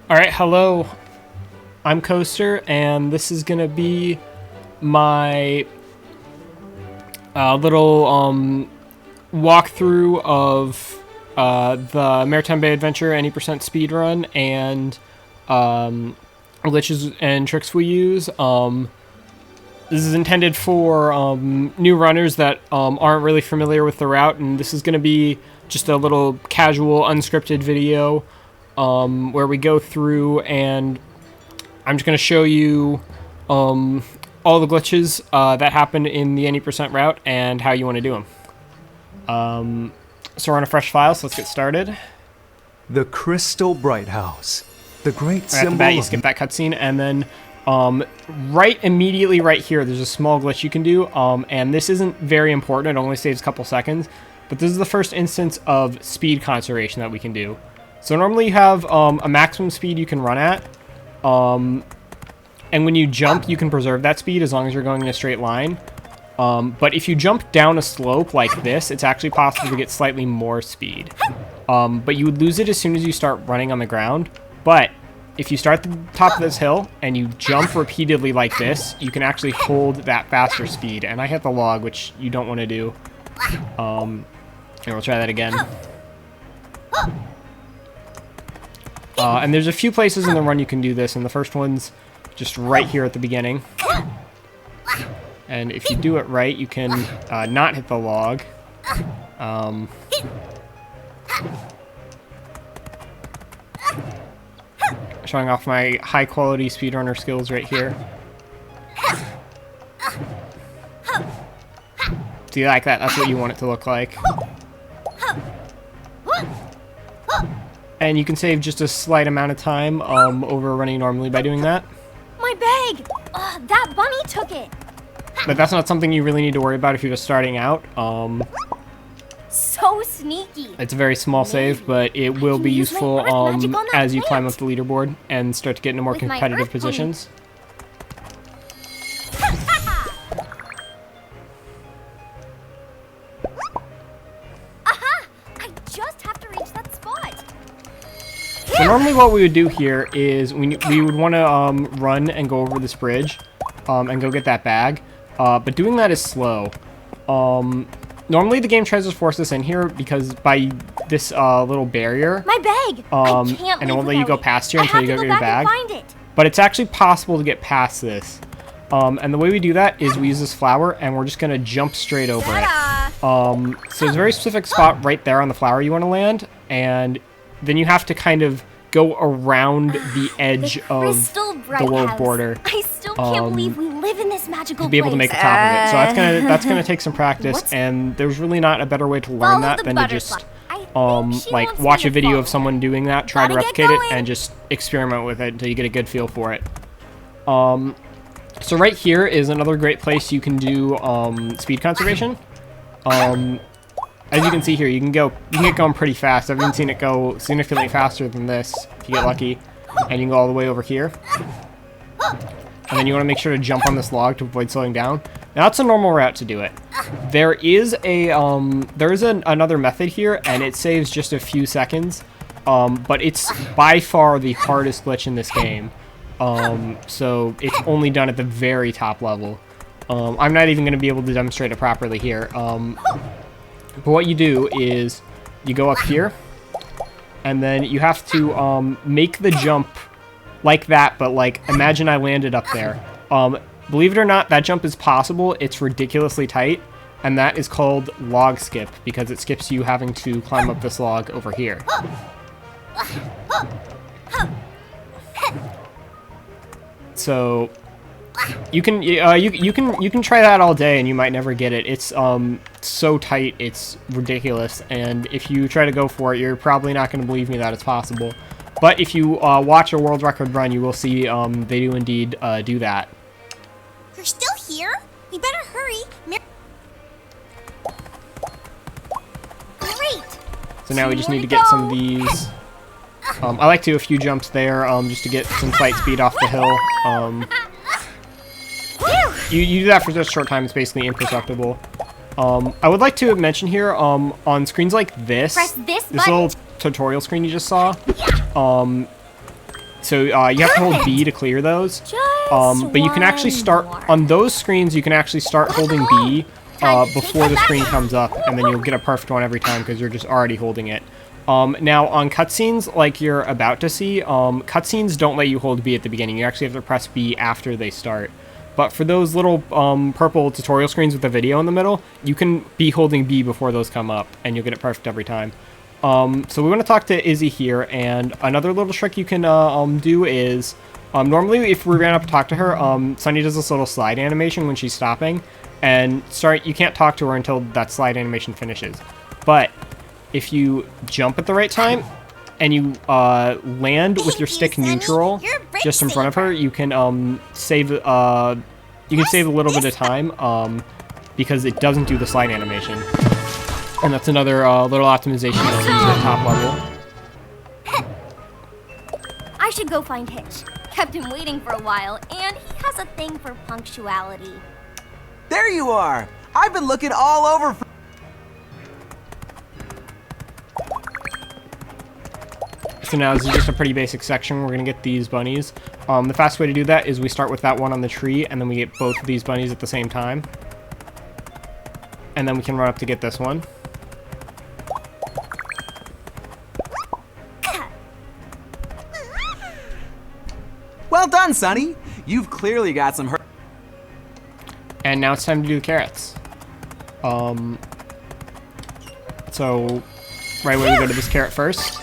Alright, hello. I'm Coaster, and this is gonna be my little walkthrough of the Maritime Bay Adventure any percent speedrun and glitches and tricks we use. This is intended for new runners that aren't really familiar with the route, and this is gonna be just a little casual, unscripted video where we go through, and I'm just going to show you all the glitches that happen in the any percent route and how you want to do them. So we're on a fresh file, so let's get started. The Crystal Bright House, the great symbol. Right at the bat, you skip that cutscene, and then right immediately right here, there's a small glitch you can do, and this isn't very important. It only saves a couple seconds, but this is the first instance of speed conservation that we can do. So normally you have a maximum speed you can run at, and when you jump, you can preserve that speed as long as you're going in a straight line. But if you jump down a slope like this, it's actually possible to get slightly more speed. But you would lose it as soon as you start running on the ground. But if you start at the top of this hill and you jump repeatedly like this, you can actually hold that faster speed. And I hit the log, which you don't want to do. And we'll try that again. And there's a few places in the run you can do this, and the first one's just right here at the beginning. And if you do it right, you can not hit the log. Showing off my high-quality speedrunner skills right here. Do you like that? That's what you want it to look like. And you can save just a slight amount of time over running normally by doing that. My bag! That bunny took it! But that's not something you really need to worry about if you're just starting out. So sneaky! It's a very small save, but it will be useful as you climb up the leaderboard and start to get into more competitive positions. So normally what we would do here is we would want to run and go over this bridge and go get that bag. But doing that is slow. Normally the game tries to force us in here because by this little barrier. My bag! I can't and it won't let you go past here until you go get your bag. Find it. But it's actually possible to get past this. And the way we do that is we use this flower and we're just going to jump straight over it. So there's a very specific spot right there on the flower you want to land, and then you have to kind of go around the edge of the world border. I still can't believe we live in this magical to be able to make the top of it. So that's gonna take some practice, and there's really not a better way to learn that than to just like watch a video of someone doing that, try to replicate it, and just experiment with it until you get a good feel for it. So right here is another great place you can do speed conservation. As you can see here, you can get going pretty fast. I've even seen it go significantly faster than this if you get lucky. And you can go all the way over here. And then you want to make sure to jump on this log to avoid slowing down. Now that's a normal route to do it. There is another method here, and it saves just a few seconds. But it's by far the hardest glitch in this game. So it's only done at the very top level. I'm not even going to be able to demonstrate it properly here. But what you do is you go up here, and then you have to make the jump like that, but like imagine I landed up there. Believe it or not, that jump is possible. It's ridiculously tight, and that is called log skip because it skips you having to climb up this log over here. So you can try that all day and you might never get it. It's so tight, it's ridiculous, and if you try to go for it, you're probably not going to believe me that it's possible. But if you watch a world record run, you will see they do indeed do that. You're still here? We better hurry. Great. So now we just need to get some of these. I like to do a few jumps there just to get some flight speed off the hill. You do that for just a short time, it's basically imperceptible. I would like to mention here, on screens like this, Press this little tutorial screen you just saw, So you have to hold B to clear those. But you can actually start on those screens. You can actually start holding B before the screen comes up, and then you'll get a perfect one every time because you're just already holding it. Now on cutscenes, like you're about to see, cutscenes don't let you hold B at the beginning. You actually have to press B after they start. But for those little purple tutorial screens with the video in the middle, you can be holding B before those come up, and you'll get it perfect every time. So we want to talk to Izzy here, and another little trick you can do is, normally if we ran up to talk to her, Sunny does this little slide animation when she's stopping, and you can't talk to her until that slide animation finishes. But if you jump at the right time, and you land with your stick neutral just in front of her, you can save a little bit of time because it doesn't do the slide animation. And that's another little optimization you'll see at the top level. I should go find Hitch. Kept him waiting for a while, and he has a thing for punctuality. There you are! I've been looking all over for... So now this is just a pretty basic section. We're going to get these bunnies. The fast way to do that is we start with that one on the tree, and then we get both of these bunnies at the same time. And then we can run up to get this one. Well done, Sonny! You've clearly got some... And now it's time to do the carrots. So right away we go to this carrot first.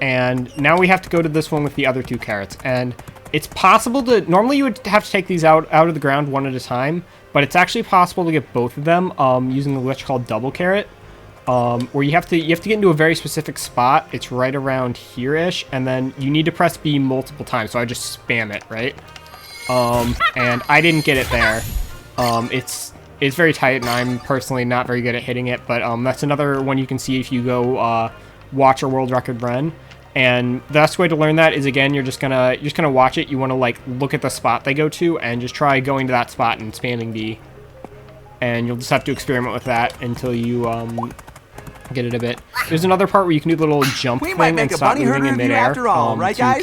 And now we have to go to this one with the other two carrots. And it's possible to... Normally you would have to take these out of the ground one at a time. But it's actually possible to get both of them using a glitch called double carrot. Where you have to get into a very specific spot. It's right around here-ish. And then you need to press B multiple times. So I just spam it, right? And I didn't get it there. It's very tight, and I'm personally not very good at hitting it. But that's another one you can see if you go watch a world record run. And the best way to learn that is, again, you're just gonna watch it. You want to like look at the spot they go to and just try going to that spot and spamming B. And you'll just have to experiment with that until you get it a bit. There's another part where you can do the little jump thing and stop moving in midair to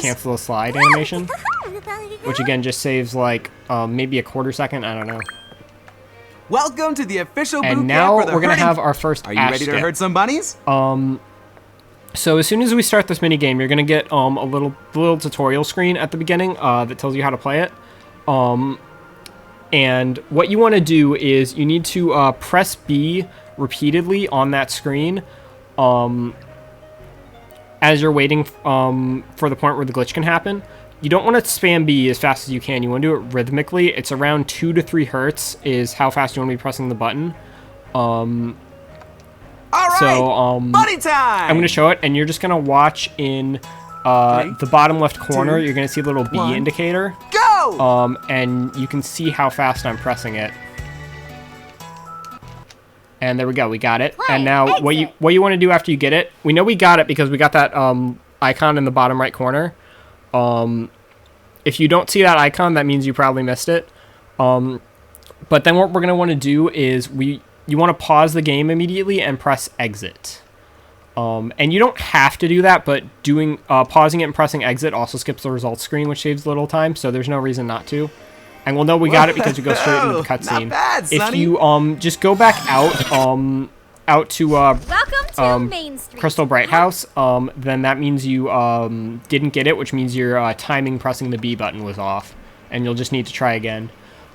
cancel the slide animation, which again just saves like maybe a quarter second. I don't know. Welcome to the official boot and camp now for the we're gonna herding... have our first. Are you ready to herd some bunnies? So as soon as we start this mini game, you're gonna get a little tutorial screen at the beginning that tells you how to play it. And what you want to do is you need to press B repeatedly on that screen as you're waiting for the point where the glitch can happen. You don't want to spam B as fast as you can. You want to do it rhythmically. It's around 2 to 3 hertz is how fast you want to be pressing the button. All right, bunny time! I'm going to show it, and you're just going to watch in the bottom left corner. You're going to see a little B indicator. Go! And you can see how fast I'm pressing it. And there we go. We got it. And now what you want to do after you get it, we know we got it because we got that icon in the bottom right corner. If you don't see that icon, that means you probably missed it. But then what we're going to want to do is you want to pause the game immediately and press exit. And you don't have to do that, but pausing it and pressing exit also skips the results screen, which saves a little time, so there's no reason not to. And we'll know we got it because we go straight into the cutscene. If you just go back out to Main Street. Crystal Bright House, then that means you didn't get it, which means your timing pressing the B button was off, and you'll just need to try again.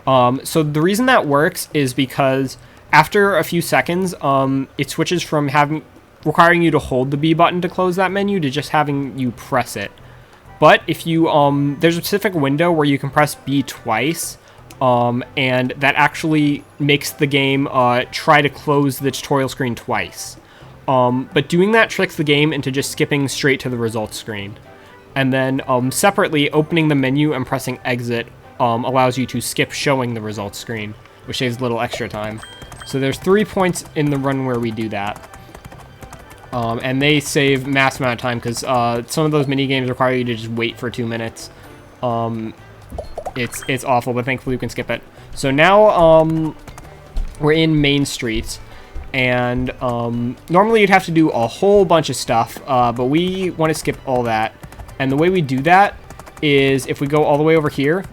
So the reason that works is because after a few seconds, it switches from requiring you to hold the B button to close that menu to just having you press it. But if you there's a specific window where you can press B twice, and that actually makes the game try to close the tutorial screen twice. But doing that tricks the game into just skipping straight to the results screen. And then separately, opening the menu and pressing exit allows you to skip showing the results screen, which saves a little extra time. So there's 3 points in the run where we do that. And they save mass amount of time because some of those mini games require you to just wait for 2 minutes. It's awful, but thankfully you can skip it. So now we're in Main Street, and normally you'd have to do a whole bunch of stuff, but we want to skip all that. And the way we do that is if we go all the way over here,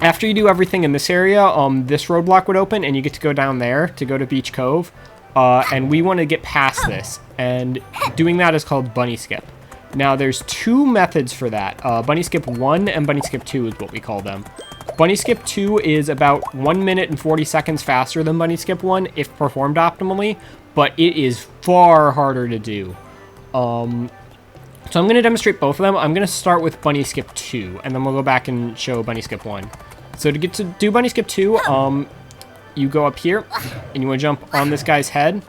after you do everything in this area, this roadblock would open and you get to go down there to go to Beach Cove. And we want to get past this. And doing that is called bunny skip. Now, there's two methods for that. Bunny skip 1 and bunny skip 2 is what we call them. Bunny skip 2 is about 1 minute and 40 seconds faster than bunny skip 1 if performed optimally, but it is far harder to do. So I'm going to demonstrate both of them. I'm going to start with bunny skip 2, and then we'll go back and show bunny skip 1. So to get to do bunny skip 2, you go up here, and you want to jump on this guy's head,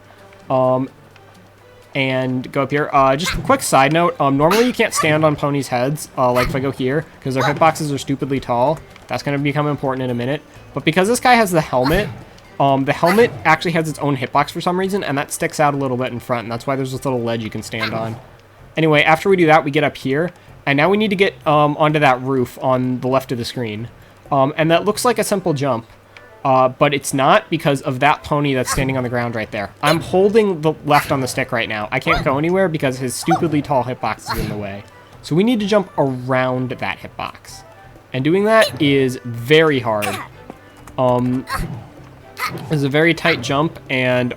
and go up here. Just a quick side note, normally you can't stand on ponies' heads, like if I go here, because their hitboxes are stupidly tall. That's going to become important in a minute. But because this guy has the helmet actually has its own hitbox for some reason, and that sticks out a little bit in front, and that's why there's this little ledge you can stand on. Anyway, after we do that, we get up here, and now we need to get onto that roof on the left of the screen. And that looks like a simple jump. But it's not because of that pony that's standing on the ground right there. I'm holding the left on the stick right now. I can't go anywhere because his stupidly tall hitbox is in the way. So we need to jump around that hitbox. And doing that is very hard. It's a very tight jump, and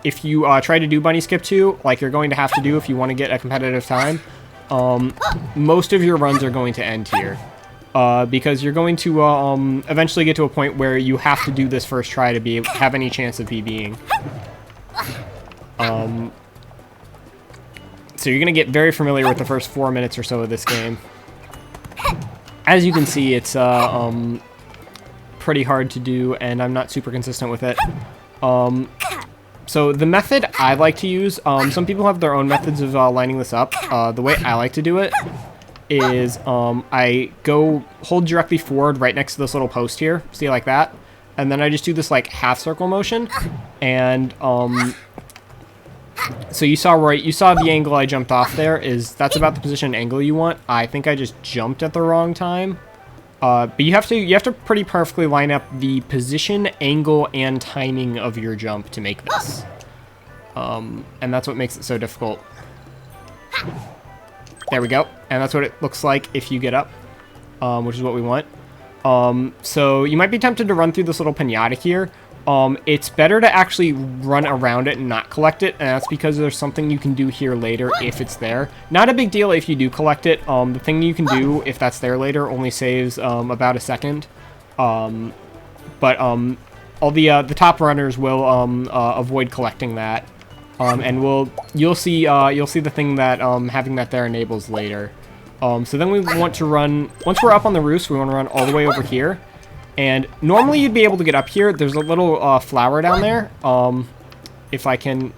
if you try to do bunny skip 2, like you're going to have to do if you want to get a competitive time, most of your runs are going to end here. Because you're going to eventually get to a point where you have to do this first try to have any chance of PBing. So you're going to get very familiar with the first 4 minutes or so of this game. As you can see, it's pretty hard to do, and I'm not super consistent with it. So the method I like to use, some people have their own methods of lining this up. The way I like to do it is I go hold directly forward right next to this little post here, see, like that, and then I just do this like half circle motion, and so you saw the angle I jumped off there, that's about the position and angle you want. I think I just jumped at the wrong time, but you have to pretty perfectly line up the position, angle, and timing of your jump to make this, and that's what makes it so difficult. There we go. And that's what it looks like if you get up, which is what we want. So you might be tempted to run through this little pinata here. It's better to actually run around it and not collect it, and that's because there's something you can do here later if it's there. Not a big deal if you do collect it. The thing you can do if that's there later only saves about a second. But all the top runners will avoid collecting that. And you'll see the thing that having that there enables later. So then we want to run, once we're up on the roost, we want to run all the way over here. And normally you'd be able to get up here. There's a little flower down there. If I can,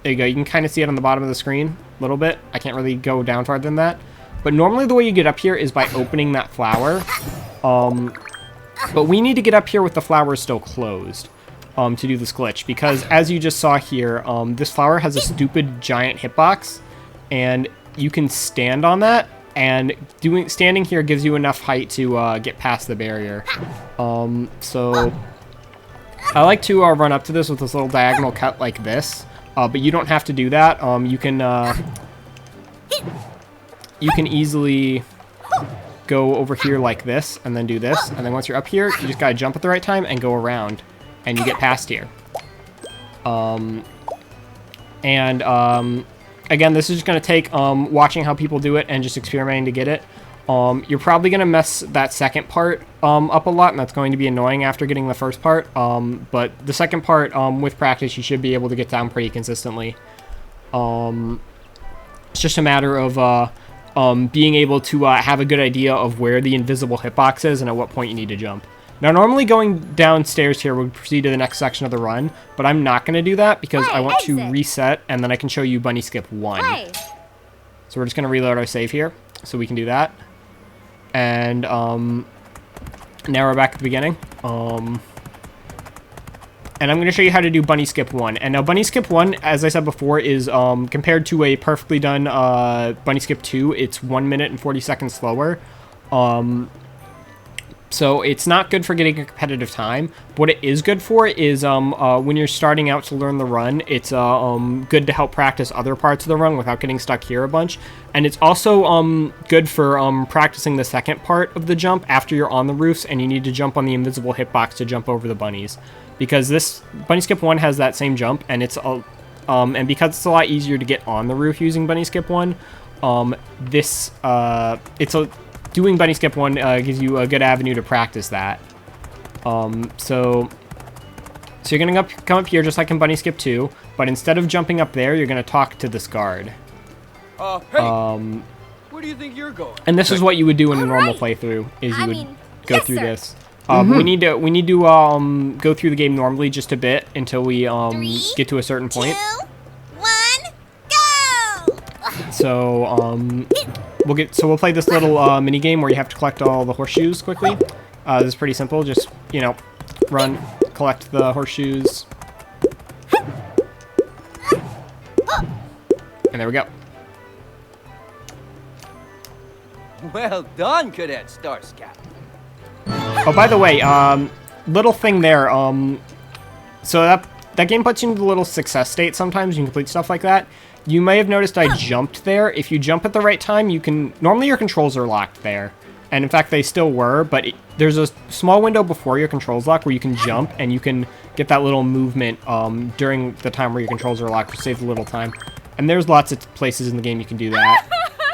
there you go. You can kind of see it on the bottom of the screen a little bit. I can't really go down farther than that. But normally the way you get up here is by opening that flower. But we need to get up here with the flower still closed. To do this glitch, because as you just saw here, this flower has a stupid giant hitbox, and you can stand on that, and standing here gives you enough height to get past the barrier. So I like to run up to this with this little diagonal cut like this, but you don't have to do that. You can easily go over here like this, and then do this, and then once you're up here, you just gotta jump at the right time and go around. And you get past here. Again, this is just going to take watching how people do it and just experimenting to get it. You're probably going to mess that second part up a lot, and that's going to be annoying after getting the first part. But the second part, with practice, you should be able to get down pretty consistently. It's just a matter of being able to have a good idea of where the invisible hitbox is and at what point you need to jump. Now, normally going downstairs here would proceed to the next section of the run, but I'm not going to do that because I want to reset, and then I can show you bunny skip 1. So we're just going to reload our save here, so we can do that. And now we're back at the beginning. And I'm going to show you how to do bunny skip 1. And now bunny skip 1, as I said before, is compared to a perfectly done bunny skip 2, it's 1 minute and 40 seconds slower. So it's not good for getting a competitive time. What it is good for is when you're starting out to learn the run, it's good to help practice other parts of the run without getting stuck here a bunch. And it's also good for practicing the second part of the jump after you're on the roofs and you need to jump on the invisible hitbox to jump over the bunnies. Because this Bunny Skip 1 has that same jump, and it's and because it's a lot easier to get on the roof using Bunny Skip 1, doing Bunny Skip 1 gives you a good avenue to practice that. So you're going to come up here just like in Bunny Skip 2, but instead of jumping up there, you're going to talk to this guard. Hey, where do you think you're going? And this is what you would do in a normal playthrough, is you would go through this. We need to go through the game normally just a bit until we get to a certain point. 2, 1, go! So we'll play this little mini game where you have to collect all the horseshoes quickly. This is pretty simple. Just run, collect the horseshoes, and there we go. Well done, Cadet Star Scout. Oh, by the way, little thing there. So that game puts you into the little success state sometimes. You can complete stuff like that. You may have noticed I jumped there. If you jump at the right time, you can... Normally your controls are locked there. And in fact, they still were, but there's a small window before your controls lock where you can jump, and you can get that little movement during the time where your controls are locked, which saves a little time. And there's lots of places in the game you can do that.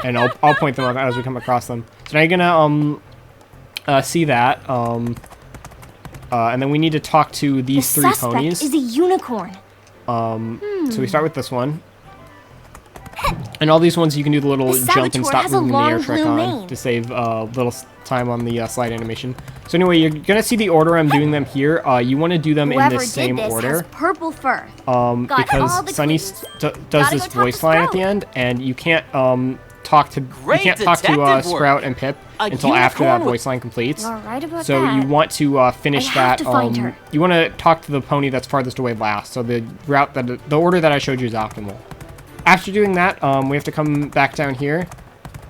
And I'll point them out as we come across them. So now you're going to see that. And then we need to talk to these three ponies. The suspect is a unicorn. So we start with this one. And all these ones you can do the little jump and stop moving the air trick on to save little time on the slide animation. So anyway, you're going to see the order I'm doing them here. You want to do them in this same order. Has purple fur. Because Sunny does this voice line at the end, and you can't talk to Sprout and Pip until after that voice line completes. You're right about so that. you want to finish that. You want to talk to the pony that's farthest away last. So the order that I showed you is optimal. After doing that, we have to come back down here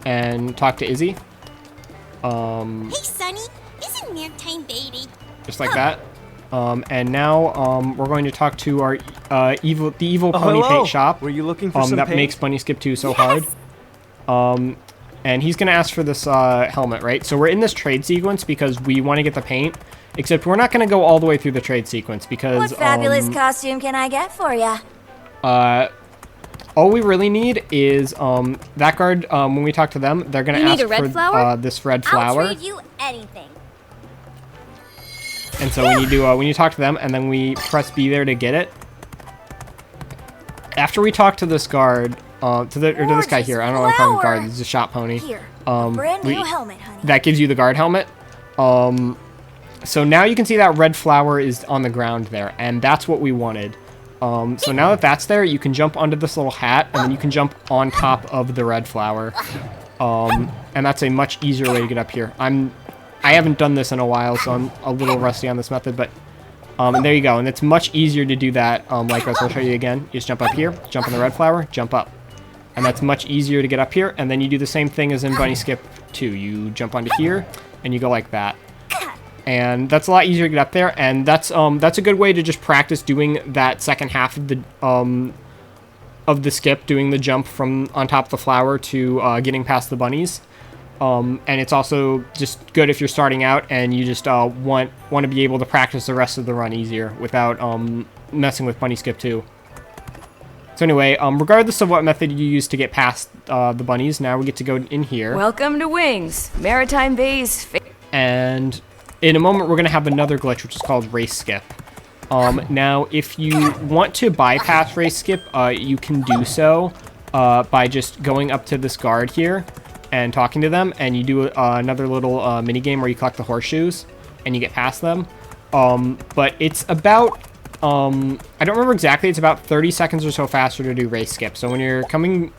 and talk to Izzy. Hey, Sonny, isn't Maretime baby? Just like that. And now we're going to talk to our evil pony paint shop. Were you looking for some that paint? makes Bunny Skip 2 so hard. And he's going to ask for this helmet, right? So we're in this trade sequence because we want to get the paint. Except we're not going to go all the way through the trade sequence because... What fabulous costume can I get for ya? All we really need is that guard. When we talk to them, they're gonna ask for this red flower. I'll trade you anything. And so we need to talk to them, and then we press B there to get it. After we talk to this guard, to this guy here, I don't know what I'm calling him guard. This is a shop pony. Here, brand new helmet, honey. That gives you the guard helmet. So now you can see that red flower is on the ground there, and that's what we wanted. So now that that's there, you can jump onto this little hat, and then you can jump on top of the red flower. And that's a much easier way to get up here. I haven't done this in a while, so I'm a little rusty on this method, but and there you go. And it's much easier to do that like this. I'll show you again. You just jump up here, jump on the red flower, jump up. And that's much easier to get up here, and then you do the same thing as in Bunny Skip 2. You jump onto here, and you go like that. And that's a lot easier to get up there, and that's a good way to just practice doing that second half of the skip, doing the jump from on top of the flower to getting past the bunnies. And it's also just good if you're starting out and you just want to be able to practice the rest of the run easier without messing with Bunny Skip 2. So anyway, regardless of what method you use to get past the bunnies, now we get to go in here. Welcome to Wings, Maretime Bay's and in a moment, we're going to have another glitch, which is called Race Skip. Now, if you want to bypass Race Skip, you can do so by just going up to this guard here and talking to them, and you do another little mini game where you collect the horseshoes, and you get past them. But it's about, I don't remember exactly, it's about 30 seconds or so faster to do Race Skip. So when you're coming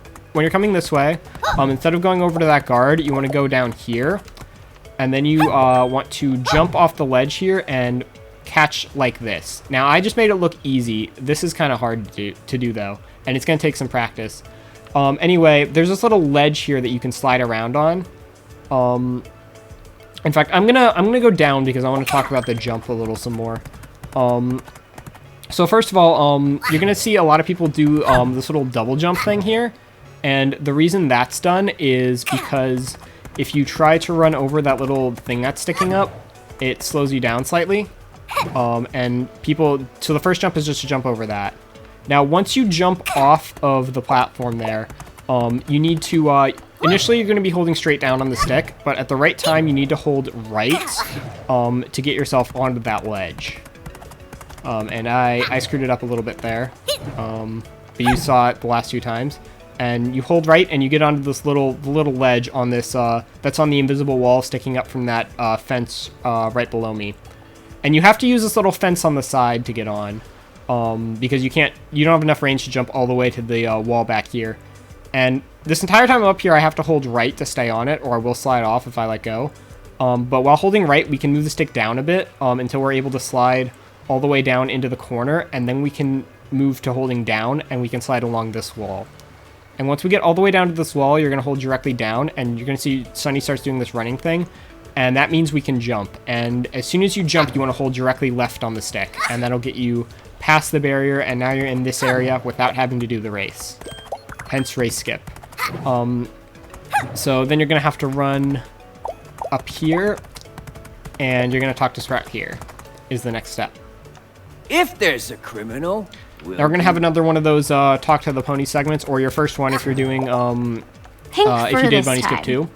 this way, instead of going over to that guard, you want to go down here. And then you want to jump off the ledge here and catch like this. Now, I just made it look easy. This is kind of hard to do, though. And it's going to take some practice. Anyway, there's this little ledge here that you can slide around on. And In fact, I'm gonna go down because I want to talk about the jump a little some more. So first of all, you're gonna see a lot of people do this little double jump thing here, and the reason that's done is because if you try to run over that little thing that's sticking up, it slows you down slightly. So the first jump is just to jump over that. Now, once you jump off of the platform there, you need to, initially you're going to be holding straight down on the stick, but at the right time you need to hold right to get yourself onto that ledge. And I screwed it up a little bit there, but you saw it the last 2 times. And you hold right, and you get onto this little ledge on this, that's on the invisible wall sticking up from that fence right below me. And you have to use this little fence on the side to get on, because you don't have enough range to jump all the way to the wall back here. And this entire time I'm up here, I have to hold right to stay on it, or I will slide off if I let go. But while holding right, we can move the stick down a bit until we're able to slide all the way down into the corner, and then we can move to holding down, and we can slide along this wall. And once we get all the way down to this wall, you're going to hold directly down, and you're going to see Sunny starts doing this running thing, and that means we can jump. And as soon as you jump, you want to hold directly left on the stick, and that'll get you past the barrier, and now you're in this area without having to do the race. Hence race skip. So then you're going to have to run up here, and you're going to talk to Sprout here, is the next step. If there's a criminal... Now we're going to have another one of those Talk to the Pony segments, or your first one if you're doing, if you did Bunny Skip 2.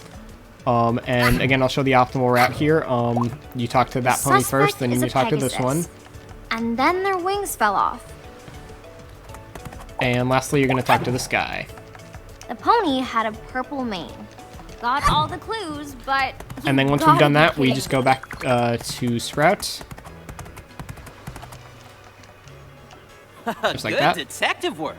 And again, I'll show the optimal route here. You talk to that pony first, then you talk to this one. And then their wings fell off. And lastly, you're going to talk to this guy. The pony had a purple mane. Got all the clues, but... And then once we've done that, we just go back to Sprout. Just like that. Good detective work.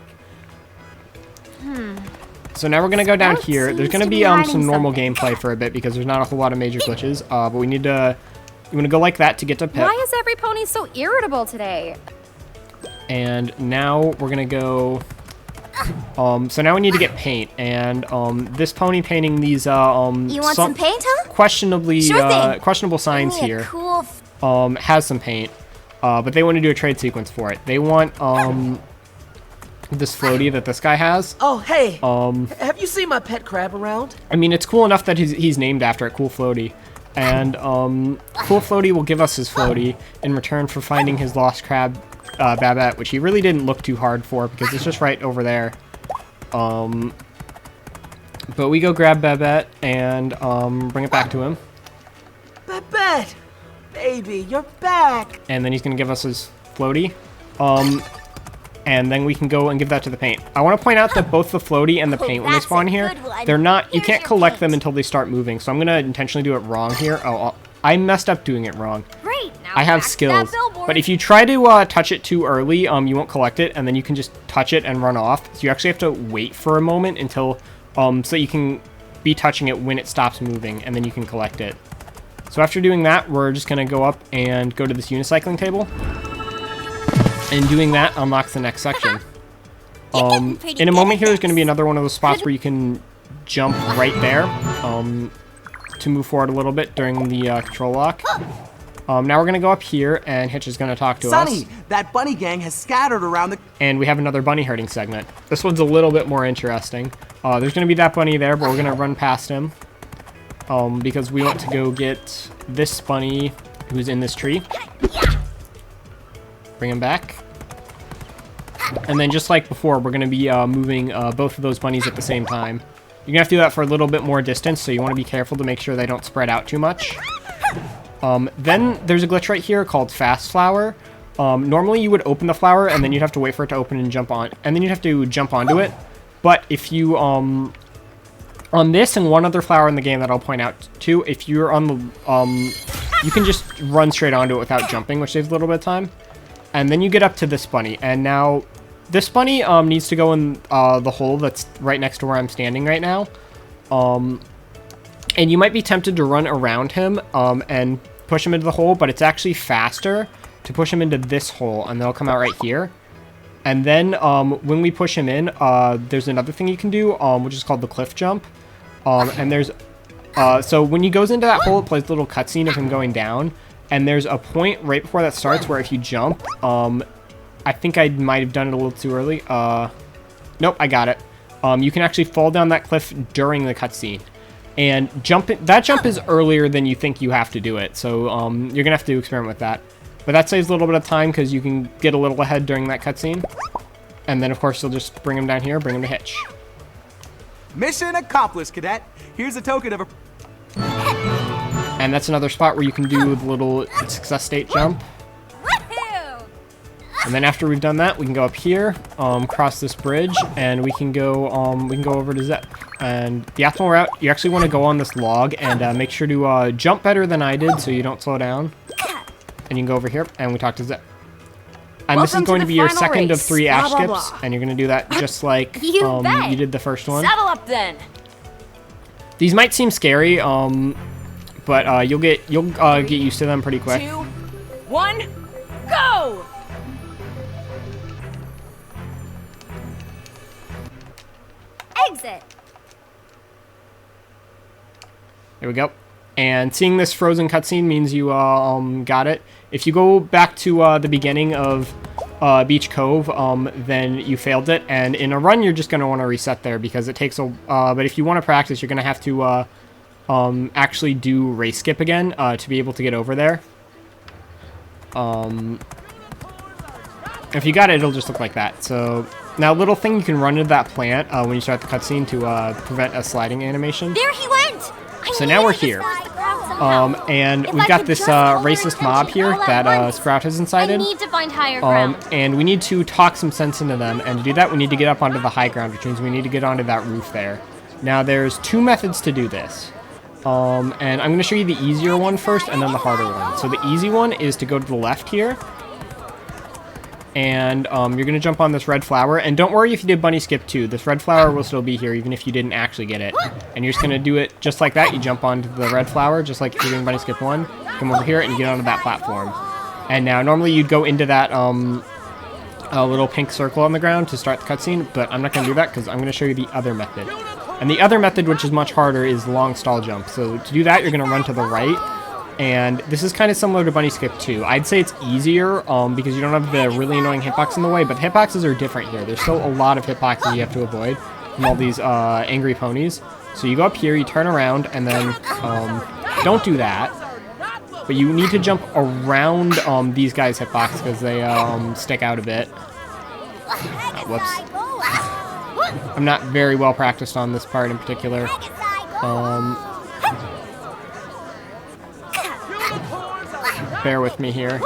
So now we're going to go down Sprout here. There's seems going to to be be hiding some normal something. gameplay for a bit because there's not a whole lot of major glitches. But we need to... You want to go like that to get to Pip. Why is every pony so irritable today? And now we're going to go... so now we need to get paint. And this pony painting these... You want some paint, huh? Questionably, Sure thing. questionable signs Give me a here. Cool Has some paint. But they want to do a trade sequence for it. They want this floaty that this guy has. Oh, hey. Have you seen my pet crab around? I mean, it's cool enough that he's named after it, Cool Floaty. And Cool Floaty will give us his floaty in return for finding his lost crab, Babette, which he really didn't look too hard for because it's just right over there. But we go grab Babette and bring it back to him. Babette! Baby, you're back! And then he's going to give us his floaty. And then we can go and give that to the paint. I want to point out that both the floaty and the paint, when they that's spawn a here, good one. they're not, you Here's can't your collect paint. them until they start moving. So I'm going to intentionally do it wrong here. Oh, I messed up doing it wrong. Great, now I have back to skills. that billboard. But if you try to touch it too early, you won't collect it, and then you can just touch it and run off. So you actually have to wait for a moment until, so you can be touching it when it stops moving, and then you can collect it. So after doing that, we're just going to go up and go to this unicycling table. And doing that unlocks the next section. In a moment here, there's going to be another one of those spots where you can jump right there to move forward a little bit during the control lock. Now we're going to go up here, and Hitch is going to talk to us. Sonny, that bunny gang has scattered around the... And we have another bunny herding segment. This one's a little bit more interesting. There's going to be that bunny there, but we're going to run past him. Because we want to go get this bunny who's in this tree. Bring him back. And then just like before, we're going to be moving both of those bunnies at the same time. You're going to have to do that for a little bit more distance, so you want to be careful to make sure they don't spread out too much. Then there's a glitch right here called Fast Flower. Normally you would open the flower, and then you'd have to wait for it to open and jump on. And then you'd have to jump onto it. But if you... on this and one other flower in the game that I'll point out too, if you're on the... you can just run straight onto it without jumping, which saves a little bit of time. And then you get up to this bunny, and now this bunny needs to go in the hole that's right next to where I'm standing right now. And you might be tempted to run around him and push him into the hole, but it's actually faster to push him into this hole, and they'll come out right here. And then when we push him in, there's another thing you can do, which is called the cliff jump. And there's So when he goes into that hole, it plays a little cutscene of him going down. And there's a point right before that starts where if you jump, I think I might have done it a little too early. Nope, I got it. You can actually fall down that cliff during the cutscene. And that jump is earlier than you think you have to do it. So you're going to have to experiment with that. But that saves a little bit of time because you can get a little ahead during that cutscene. And then, of course, you'll just bring him down here, bring him to Hitch. Mission accomplished, Cadet. Here's a token of a... And that's another spot where you can do the little success state jump. And then after we've done that, we can go up here, cross this bridge, and we can go over to Zip. And the optimal route, you actually want to go on this log and make sure to jump better than I did so you don't slow down. And you can go over here, and we talk to Zip. And this is going to be your second of 3 ash skips, and you're going to do that just like you did the first one. Saddle up then. These might seem scary, but you'll get used to them pretty quick. 2, 1, go! Exit. There we go. And seeing this frozen cutscene means you got it. If you go back to the beginning of Beach Cove, then you failed it. And in a run, you're just going to want to reset there because it takes a... but if you want to practice, you're going to have to actually do race skip again to be able to get over there. If you got it, it'll just look like that. So now, little thing, you can run into that plant when you start the cutscene to prevent a sliding animation. There he went! So now we're here. And we've got this racist mob here that Sprout has incited. I need to find higher ground. And we need to talk some sense into them. And to do that, we need to get up onto the high ground, which means we need to get onto that roof there. Now, there's 2 methods to do this. And I'm going to show you the easier one first and then the harder one. So the easy one is to go to the left here. And you're going to jump on this red flower. And don't worry if you did bunny skip 2. This red flower will still be here even if you didn't actually get it. And you're just going to do it just like that. You jump onto the red flower just like if you're doing bunny skip 1. Come over here and you get onto that platform. And now normally you'd go into that little pink circle on the ground to start the cutscene. But I'm not going to do that because I'm going to show you the other method. And the other method, which is much harder, is long stall jump. So to do that, you're going to run to the right. And this is kind of similar to Bunny Skip 2. I'd say it's easier because you don't have the really annoying hitbox in the way, but the hitboxes are different here. There's still a lot of hitboxes you have to avoid from all these angry ponies. So you go up here, you turn around, and then don't do that. But you need to jump around these guys' hitbox because they stick out a bit. Whoops. I'm not very well practiced on this part in particular. Bear with me here.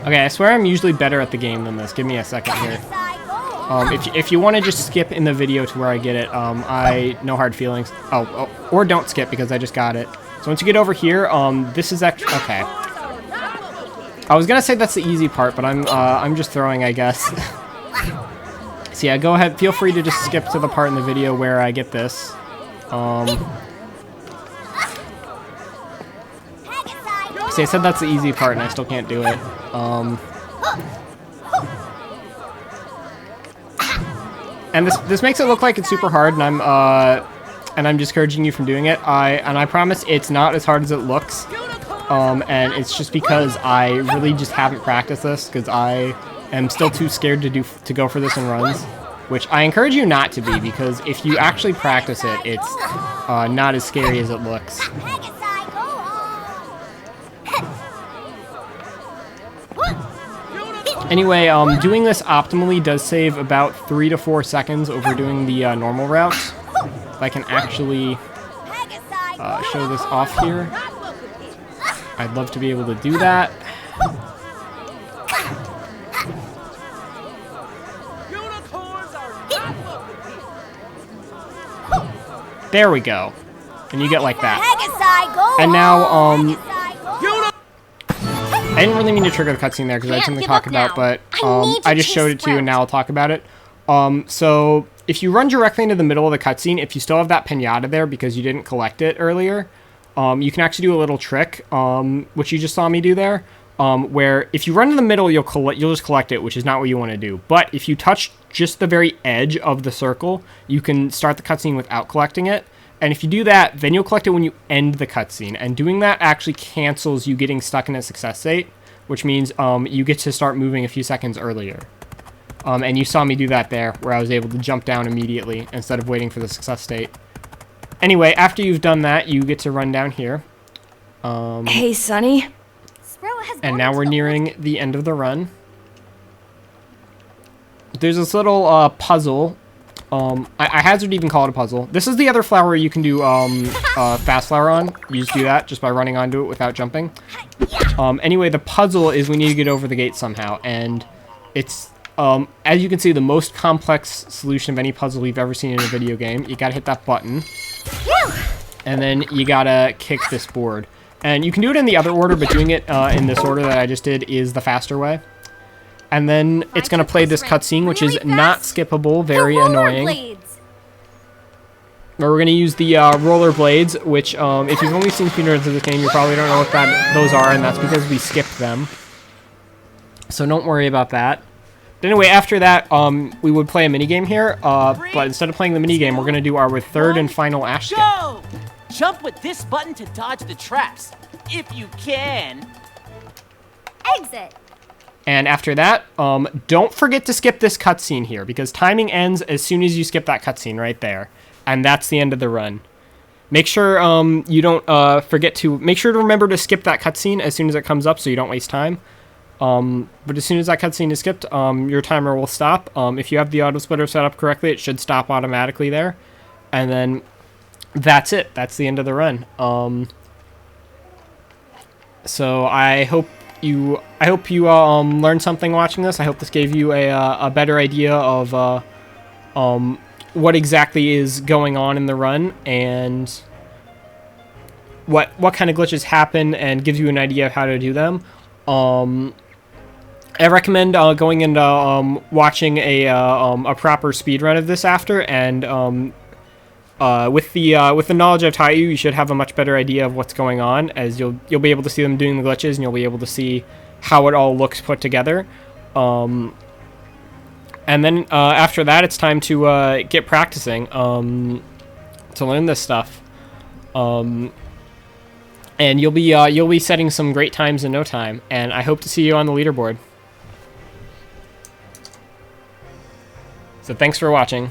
Okay, I swear I'm usually better at the game than this. Give me a second here. If you want to just skip in the video to where I get it, I no hard feelings. Oh, or don't skip because I just got it. So once you get over here, this is actually okay. I was gonna say that's the easy part, but I'm just throwing, I guess. So yeah, go ahead. Feel free to just skip to the part in the video where I get this. See, I said that's the easy part, and I still can't do it. And this makes it look like it's super hard, and I'm discouraging you from doing it. I promise it's not as hard as it looks. And it's just because I really just haven't practiced this because I am still too scared to go for this in runs, which I encourage you not to be because if you actually practice it, it's not as scary as it looks. Anyway, doing this optimally does save about 3 to 4 seconds over doing the normal routes. If I can actually show this off here, I'd love to be able to do that. There we go. And you get like that. And now, I didn't really mean to trigger the cutscene there because I had something to talk about, but I just showed it to you and now I'll talk about it. So if you run directly into the middle of the cutscene, if you still have that pinata there because you didn't collect it earlier, you can actually do a little trick, which you just saw me do there, where if you run in the middle, you'll just collect it, which is not what you want to do. But if you touch just the very edge of the circle, you can start the cutscene without collecting it. And if you do that, then you'll collect it when you end the cutscene. And doing that actually cancels you getting stuck in a success state, which means you get to start moving a few seconds earlier. And you saw me do that there, where I was able to jump down immediately instead of waiting for the success state. Anyway, after you've done that, you get to run down here. Hey, Sonny. And now we're nearing the end of the run. There's this little puzzle. I hazard even call it a puzzle. This is the other flower you can do fast flower on. You just do that just by running onto it without jumping. Anyway, the puzzle is we need to get over the gate somehow. And it's, as you can see, the most complex solution of any puzzle you've ever seen in a video game. You gotta hit that button. And then you gotta kick this board. And you can do it in the other order, but doing it in this order that I just did is the faster way. And then it's going to play this cutscene, which is not skippable, very annoying. We're going to use the roller blades, which if you've only seen speedruns of this game, you probably don't know what those are, and that's because we skipped them. So don't worry about that. But anyway, after that, we would play a minigame here, but instead of playing the minigame, we're going to do our third and final ash skip. Go! Jump with this button to dodge the traps, if you can. Exit. And after that, don't forget to skip this cutscene here, because timing ends as soon as you skip that cutscene right there. And that's the end of the run. Make sure you don't forget to... Make sure to remember to skip that cutscene as soon as it comes up so you don't waste time. But as soon as that cutscene is skipped, your timer will stop. If you have the auto splitter set up correctly, it should stop automatically there. And then that's it. That's the end of the run. So I hope you learned something watching this. I hope this gave you a better idea of what exactly is going on in the run and what kind of glitches happen, and gives you an idea of how to do them. I recommend going and watching a proper speedrun of this after, and with the knowledge I've taught you, you should have a much better idea of what's going on, as you'll be able to see them doing the glitches, and you'll be able to see how it all looks put together. And then after that, it's time to get practicing to learn this stuff. And you'll be setting some great times in no time. And I hope to see you on the leaderboard. So thanks for watching.